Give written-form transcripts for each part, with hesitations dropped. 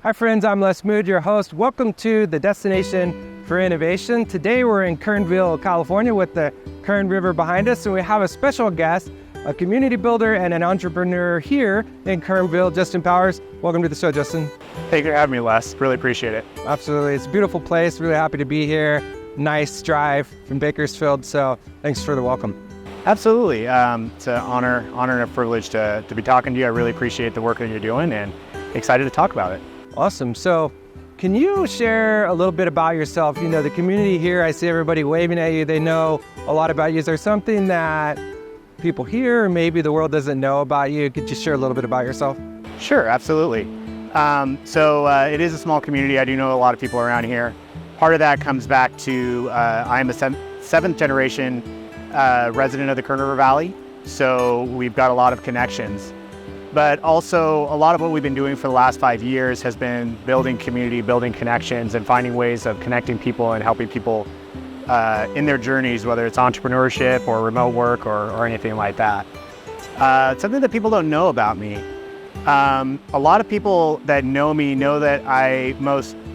Hi friends, I'm Les Mood, your host. Welcome to the Destination for Innovation. Today we're in Kernville, California with the Kern River behind us, and we have a special guest, a community builder and an entrepreneur here in Kernville, Justin Powers. Welcome to the show, Justin. Thank you for having me, Les. Really appreciate it. Absolutely, it's a beautiful place. Really happy to be here. Nice drive from Bakersfield, so thanks for the welcome. Absolutely. It's an honor and a privilege to be talking to you. I really appreciate the work that you're doing and excited to talk about it. Awesome. So can you share a little bit about yourself? You know, the community here, I see everybody waving at you. They know a lot about you. Is there something that people here, or maybe the world doesn't know about you? Could you share a little bit about yourself? Sure, absolutely. It is a small community. I do know a lot of people around here. Part of that comes back to I'm a seventh generation resident of the Kern River Valley. So we've got a lot of connections. But also a lot of what we've been doing for the last 5 years has been building community, building connections, and finding ways of connecting people and helping people in their journeys, whether it's entrepreneurship or remote work or anything like that. Something that people don't know about me. A lot of people that know me know that I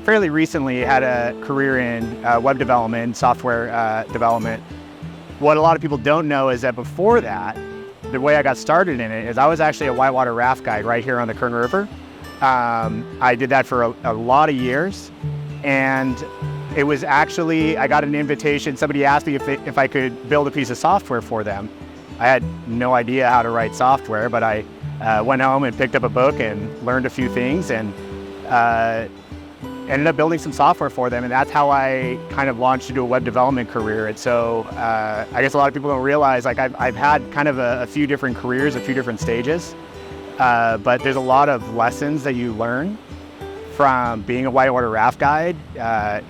fairly recently had a career in web development, software development. What a lot of people don't know is that before that, the way I got started in it is I was actually a whitewater raft guide right here on the Kern River. I did that for a lot of years, and it was actually, I got an invitation. Somebody asked me if I could build a piece of software for them. I had no idea how to write software, but I went home and picked up a book and learned a few things and ended up building some software for them, and that's how I kind of launched into a web development career. And so I guess a lot of people don't realize, like I've had kind of a few different careers, a few different stages, but there's a lot of lessons that you learn from being a whitewater raft guide,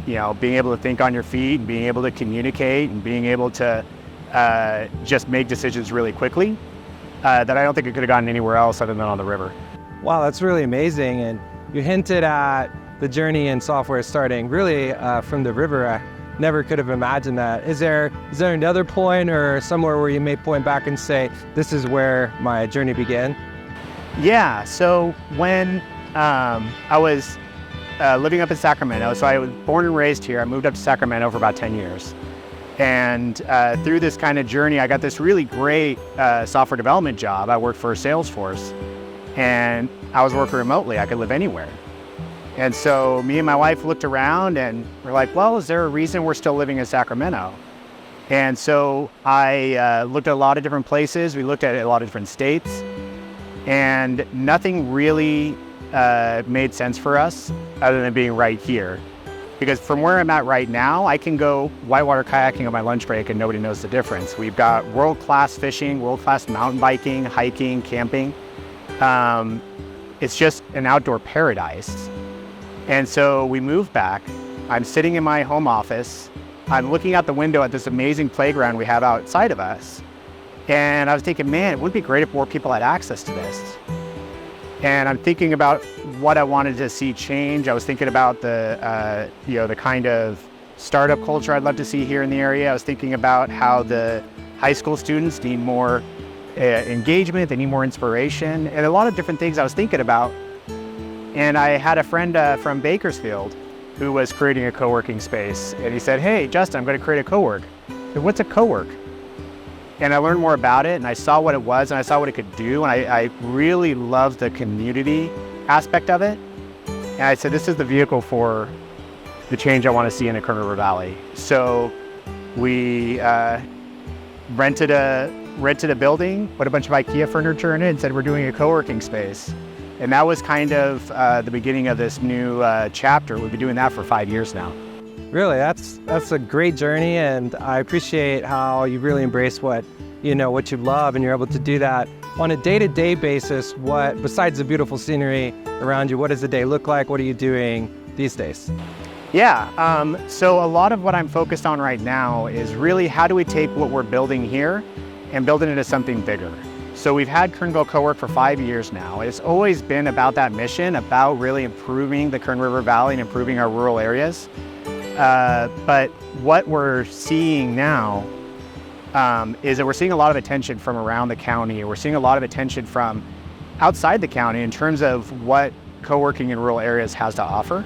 being able to think on your feet, and being able to communicate, and being able to just make decisions really quickly, that I don't think I could have gotten anywhere else other than on the river. Wow, that's really amazing. And you hinted at the journey in software starting really from the river. I never could have imagined that. Is there another point or somewhere where you may point back and say, this is where my journey began? Yeah, so when I was living up in Sacramento, so I was born and raised here. I moved up to Sacramento for about 10 years. And through this kind of journey, I got this really great software development job. I worked for Salesforce, and I was working remotely. I could live anywhere. And so me and my wife looked around and we're like, well, is there a reason we're still living in Sacramento? And so I looked at a lot of different places. We looked at a lot of different states, and nothing really made sense for us other than being right here. Because from where I'm at right now, I can go whitewater kayaking on my lunch break and nobody knows the difference. We've got world-class fishing, world-class mountain biking, hiking, camping. It's just an outdoor paradise. And so we moved back. I'm sitting in my home office. I'm looking out the window at this amazing playground we have outside of us. And I was thinking, man, it would be great if more people had access to this. And I'm thinking about what I wanted to see change. I was thinking about the kind of startup culture I'd love to see here in the area. I was thinking about how the high school students need more engagement, they need more inspiration, and a lot of different things I was thinking about. And I had a friend from Bakersfield who was creating a co-working space. And he said, hey, Justin, I'm going to create a co-work. I said, what's a co-work? And I learned more about it, and I saw what it was, and I saw what it could do. And I really loved the community aspect of it. And I said, this is the vehicle for the change I want to see in the Kern River Valley. So we rented a building, put a bunch of IKEA furniture in it, and said, we're doing a co-working space. And that was kind of the beginning of this new chapter. We've been doing that for 5 years now. Really, that's a great journey, and I appreciate how you really embrace what you love, and you're able to do that on a day-to-day basis. What, besides the beautiful scenery around you, what does the day look like? What are you doing these days? Yeah, so a lot of what I'm focused on right now is really how do we take what we're building here and build it into something bigger. So we've had Kernville Cowork for 5 years now. It's always been about that mission, about really improving the Kern River Valley and improving our rural areas. But what we're seeing now is that we're seeing a lot of attention from around the county. We're seeing a lot of attention from outside the county in terms of what co-working in rural areas has to offer.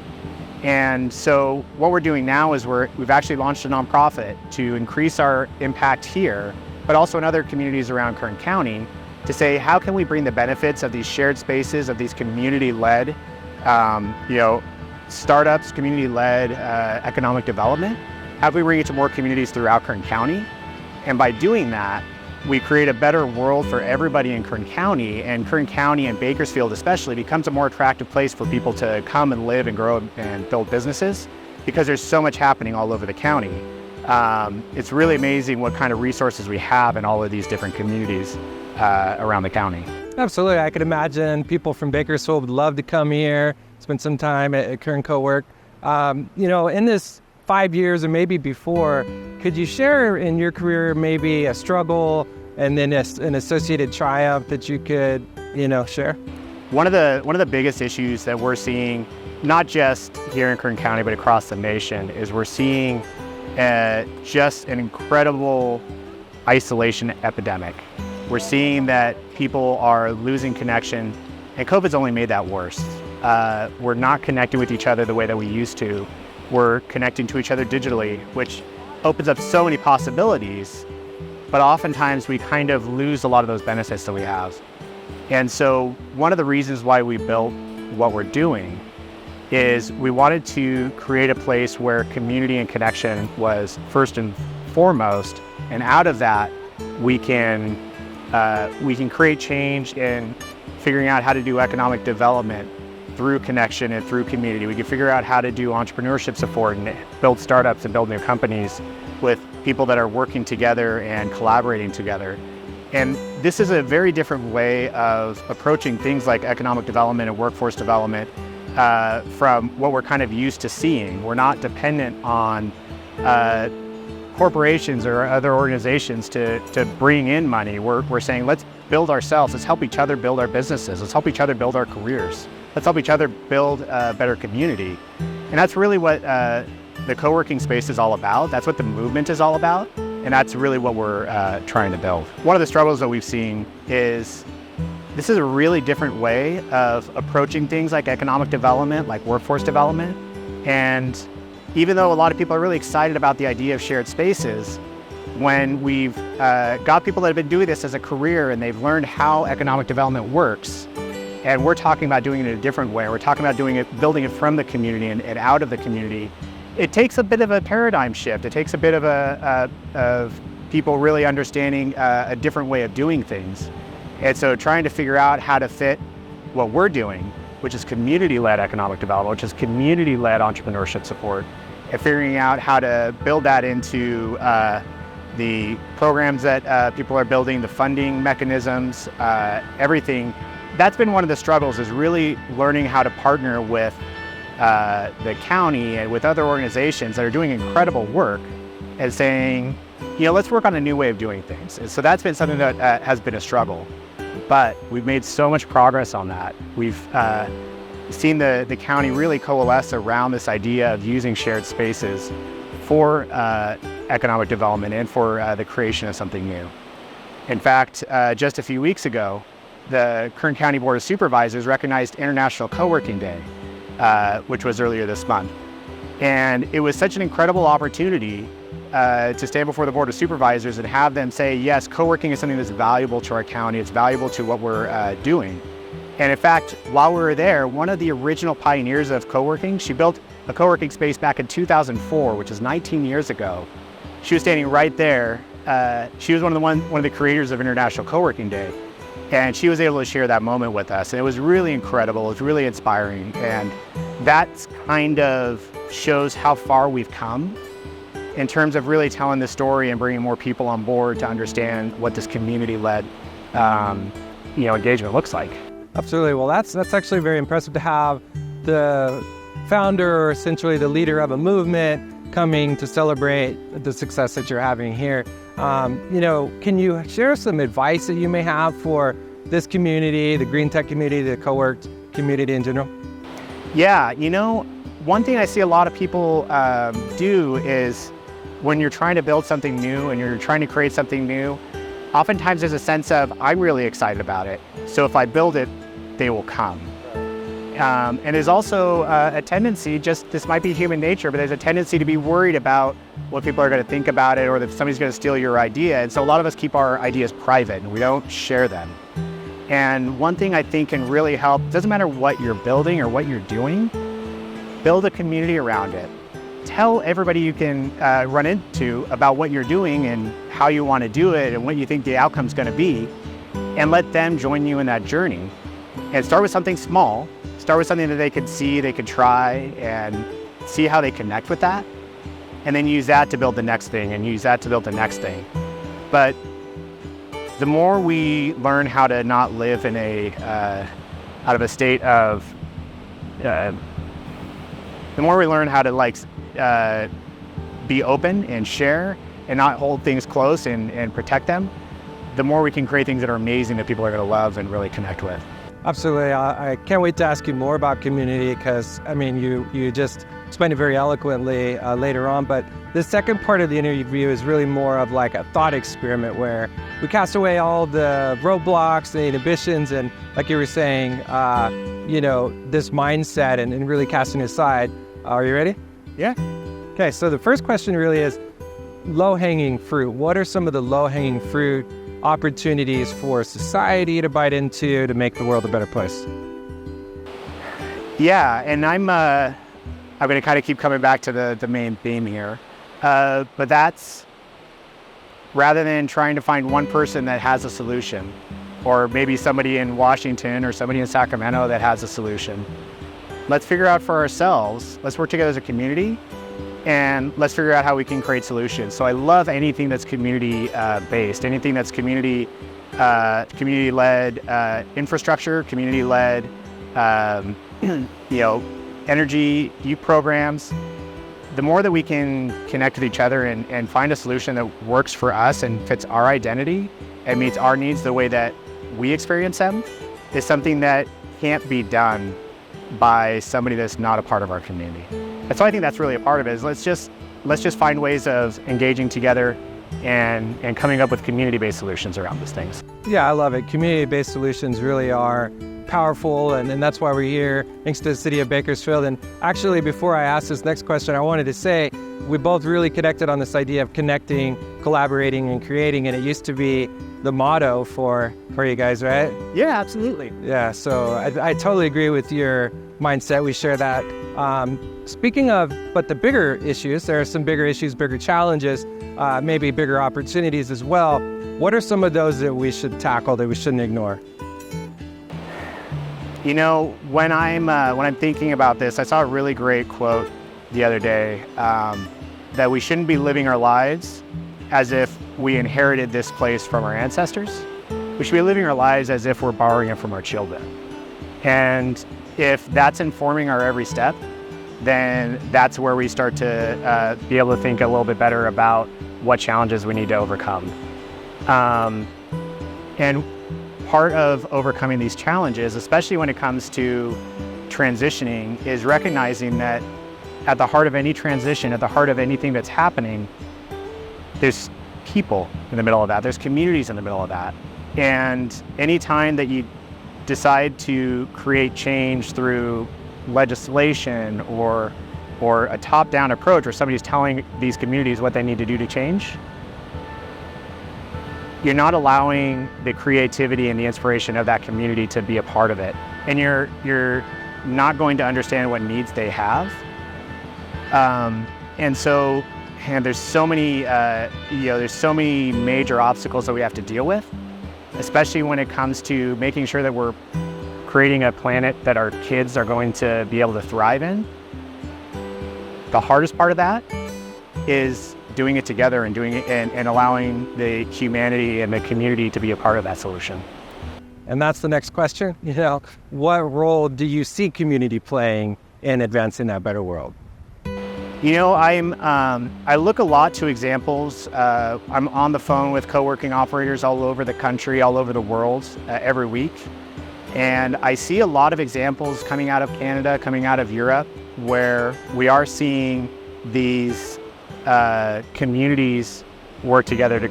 And so what we're doing now is we've actually launched a nonprofit to increase our impact here, but also in other communities around Kern County, to say, how can we bring the benefits of these shared spaces, of these community-led, startups, community-led economic development? How can we bring it to more communities throughout Kern County? And by doing that, we create a better world for everybody in Kern County, and Kern County and Bakersfield especially becomes a more attractive place for people to come and live and grow and build businesses, because there's so much happening all over the county. It's really amazing what kind of resources we have in all of these different communities around the county. Absolutely. I could imagine people from Bakersfield would love to come here, spend some time at Kern Cowork. In this 5 years or maybe before, could you share in your career maybe a struggle and then an associated triumph that you could, share? One of the biggest issues that we're seeing, not just here in Kern County, but across the nation, is we're seeing just an incredible isolation epidemic. We're seeing that people are losing connection, and COVID's only made that worse. We're not connecting with each other the way that we used to. We're connecting to each other digitally, which opens up so many possibilities, but oftentimes we kind of lose a lot of those benefits that we have. And so one of the reasons why we built what we're doing is we wanted to create a place where community and connection was first and foremost, and out of that we can create change in figuring out how to do economic development through connection and through community. We can figure out how to do entrepreneurship support and build startups and build new companies with people that are working together and collaborating together. And this is a very different way of approaching things like economic development and workforce development from what we're kind of used to seeing. We're not dependent on corporations or other organizations to bring in money. We're saying, let's build ourselves. Let's help each other build our businesses. Let's help each other build our careers. Let's help each other build a better community. And that's really what the co-working space is all about. That's what the movement is all about. And that's really what we're trying to build. One of the struggles that we've seen is this is a really different way of approaching things like economic development, like workforce development. And even though a lot of people are really excited about the idea of shared spaces, when we've got people that have been doing this as a career and they've learned how economic development works, and we're talking about doing it in a different way, we're talking about building it from the community and out of the community, it takes a bit of a paradigm shift. It takes a bit of people really understanding a different way of doing things. And so trying to figure out how to fit what we're doing, which is community-led economic development, which is community-led entrepreneurship support, and figuring out how to build that into the programs that people are building, the funding mechanisms, everything. That's been one of the struggles, is really learning how to partner with the county and with other organizations that are doing incredible work and saying, let's work on a new way of doing things. And so that's been something that has been a struggle, but we've made so much progress on that. We've seen the county really coalesce around this idea of using shared spaces for economic development and for the creation of something new. In fact, just a few weeks ago, the Kern County Board of Supervisors recognized International Co-working Day, which was earlier this month. And it was such an incredible opportunity to stand before the Board of Supervisors and have them say, yes, co-working is something that's valuable to our county, it's valuable to what we're doing. And in fact, while we were there, one of the original pioneers of co-working, she built a co-working space back in 2004, which is 19 years ago. She was standing right there. She was one of the creators of International Co-working Day. And she was able to share that moment with us. And it was really incredible. It was really inspiring. And that kind of shows how far we've come in terms of really telling the story and bringing more people on board to understand what this community-led engagement looks like. Absolutely. Well, that's actually very impressive to have the founder, or essentially the leader of a movement, coming to celebrate the success that you're having here. Can you share some advice that you may have for this community, the GreenTech community, the co-work community in general? Yeah, one thing I see a lot of people do is when you're trying to build something new and you're trying to create something new, oftentimes there's a sense of, I'm really excited about it, so if I build it, they will come. And there's also a tendency, this might be human nature, but there's a tendency to be worried about what people are going to think about it, or that somebody's going to steal your idea. And so a lot of us keep our ideas private and we don't share them. And one thing I think can really help, doesn't matter what you're building or what you're doing, build a community around it. Tell everybody you can run into about what you're doing and how you want to do it and what you think the outcome's going to be, and let them join you in that journey. And start with something small. Start with something that they could see, they could try, and see how they connect with that. And then use that to build the next thing, and use that to build the next thing. But the more we learn how to not live in out of a state of, the more we learn how to be open and share and not hold things close and protect them, the more we can create things that are amazing that people are going to love and really connect with. Absolutely. I can't wait to ask you more about community, because I mean, you just explained it very eloquently later on, but the second part of the interview is really more of like a thought experiment where we cast away all the roadblocks, the inhibitions, and like you were saying, this mindset and really casting aside. Are you ready? Yeah. Okay, so the first question really is low-hanging fruit. What are some of the low-hanging fruit opportunities for society to bite into to make the world a better place? Yeah, and I'm going to kind of keep coming back to the main theme here. But that's, rather than trying to find one person that has a solution, or maybe somebody in Washington or somebody in Sacramento that has a solution, let's figure out for ourselves, let's work together as a community, and let's figure out how we can create solutions. So I love anything that's community based, anything that's community-led infrastructure, community-led energy youth programs. The more that we can connect with each other and find a solution that works for us and fits our identity and meets our needs the way that we experience them, is something that can't be done by somebody that's not a part of our community. And so I think that's really a part of it, is let's just find ways of engaging together and coming up with community-based solutions around these things. Yeah, I love it. Community-based solutions really are powerful, and that's why we're here, thanks to the city of Bakersfield. And actually, before I ask this next question, I wanted to say we both really connected on this idea of connecting, collaborating, and creating, and it used to be the motto for you guys, right? Yeah, absolutely. Yeah, so I totally agree with your mindset. We share that. Speaking of, but the bigger issues, there are some bigger issues, bigger challenges, maybe bigger opportunities as well. What are some of those that we should tackle, that we shouldn't ignore? You know, when I'm thinking about this, I saw a really great quote the other day, that we shouldn't be living our lives as if we inherited this place from our ancestors. We should be living our lives as if we're borrowing it from our children. And if that's informing our every step, then that's where we start to be able to think a little bit better about what challenges we need to overcome. And part of overcoming these challenges, especially when it comes to transitioning, is recognizing that at the heart of any transition, at the heart of anything that's happening, there's people in the middle of that, there's communities in the middle of that. And anytime that you decide to create change through legislation or a top-down approach where somebody's telling these communities what they need to do to change, you're not allowing the creativity and the inspiration of that community to be a part of it. And you're not going to understand what needs they have. And there's so many, there's so many major obstacles that we have to deal with, especially when it comes to making sure that we're creating a planet that our kids are going to be able to thrive in. The hardest part of that is doing it together and doing it and allowing the humanity and the community to be a part of that solution. And that's the next question. What role do you see community playing in advancing that better world? I look a lot to examples. I'm on the phone with co-working operators all over the country, all over the world, every week. And I see a lot of examples coming out of Canada, coming out of Europe, where we are seeing these communities work together to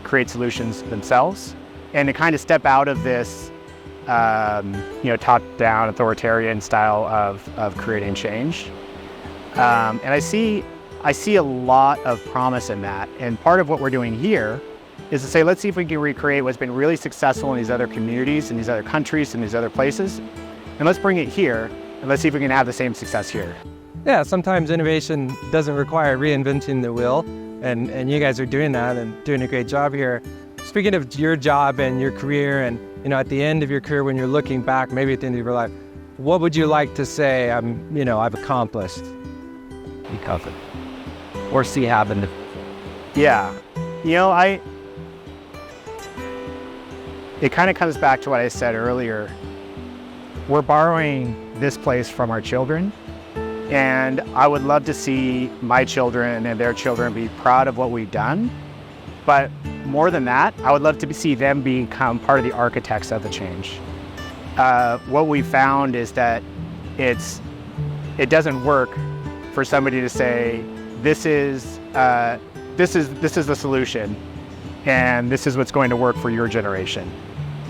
create solutions themselves, and to kind of step out of this top-down authoritarian style of creating change. And I see a lot of promise in that. And part of what we're doing here is to say, let's see if we can recreate what's been really successful in these other communities, in these other countries, in these other places. And let's bring it here, and let's see if we can have the same success here. Yeah, sometimes innovation doesn't require reinventing the wheel, and you guys are doing that and doing a great job here. Speaking of your job and your career, and at the end of your career, when you're looking back, maybe at the end of your life, what would you like to say I've accomplished? Be confident. Or see happen. Yeah, it kind of comes back to what I said earlier. We're borrowing this place from our children, and I would love to see my children and their children be proud of what we've done. But more than that, I would love to see them become part of the architects of the change. What we found is that it doesn't work for somebody to say, this is the solution, and this is what's going to work for your generation.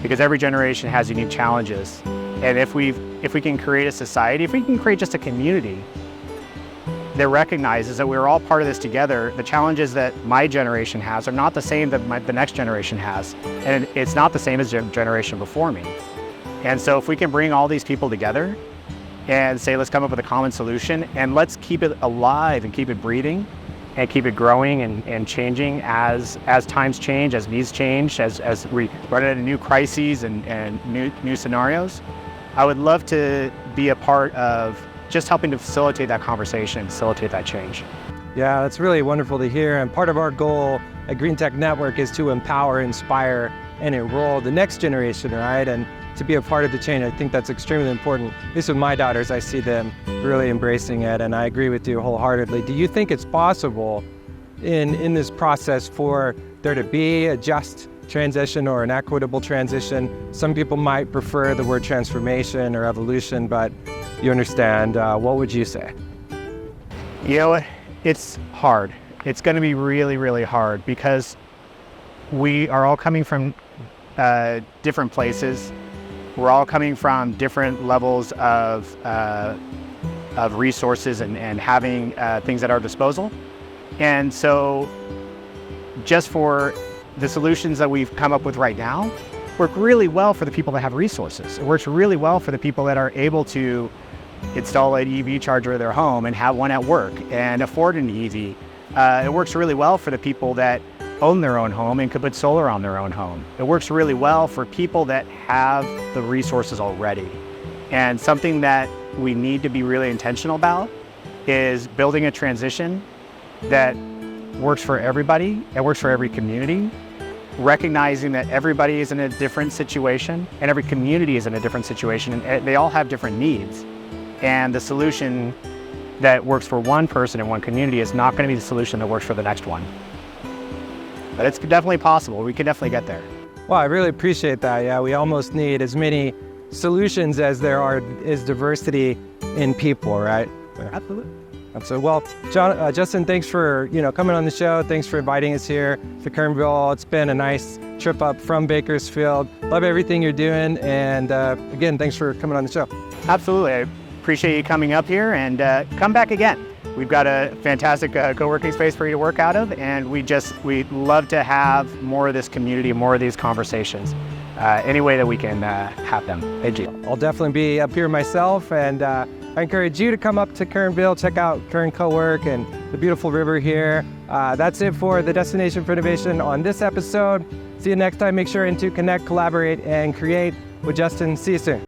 Because every generation has unique challenges. And if we can create a society, if we can create just a community that recognizes that we're all part of this together, the challenges that my generation has are not the same that the next generation has. And it's not the same as the generation before me. And so if we can bring all these people together and say, let's come up with a common solution, and let's keep it alive and keep it breathing and keep it growing and changing as times change, as needs change, as we run into new crises and new scenarios. I would love to be a part of just helping to facilitate that conversation, facilitate that change. Yeah, that's really wonderful to hear. And part of our goal at GreenTech Network is to empower, inspire, and enroll the next generation, right? And to be a part of the change. I think that's extremely important. At least with my daughters, I see them really embracing it, and I agree with you wholeheartedly. Do you think it's possible in this process for there to be a just transition or an equitable transition? Some people might prefer the word transformation or evolution, but you understand. What would you say? It's hard. It's going to be really, really hard because we are all coming from different places. We're all coming from different levels of resources and having things at our disposal. And so just for the solutions that we've come up with right now work really well for the people that have resources. It works really well for the people that are able to install an EV charger in their home and have one at work and afford an EV. It works really well for the people that own their own home and could put solar on their own home. It works really well for people that have the resources already. And something that we need to be really intentional about is building a transition that works for everybody, it works for every community, recognizing that everybody is in a different situation and every community is in a different situation, and they all have different needs. And the solution that works for one person in one community is not going to be the solution that works for the next one. But it's definitely possible. We can definitely get there. Well, I really appreciate that. Yeah, we almost need as many solutions as there is diversity in people, right? Absolutely. So, well, Justin, thanks for coming on the show. Thanks for inviting us here to Kernville. It's been a nice trip up from Bakersfield. Love everything you're doing, and again, thanks for coming on the show. Absolutely, I appreciate you coming up here, and come back again. We've got a fantastic co-working space for you to work out of, and we'd love to have more of this community, more of these conversations, any way that we can have them. Thank you. I'll definitely be up here myself, and I encourage you to come up to Kernville, check out Kern Cowork and the beautiful river here. That's it for the Destination for Innovation on this episode. See you next time. Make sure to connect, collaborate, and create with Justin. See you soon.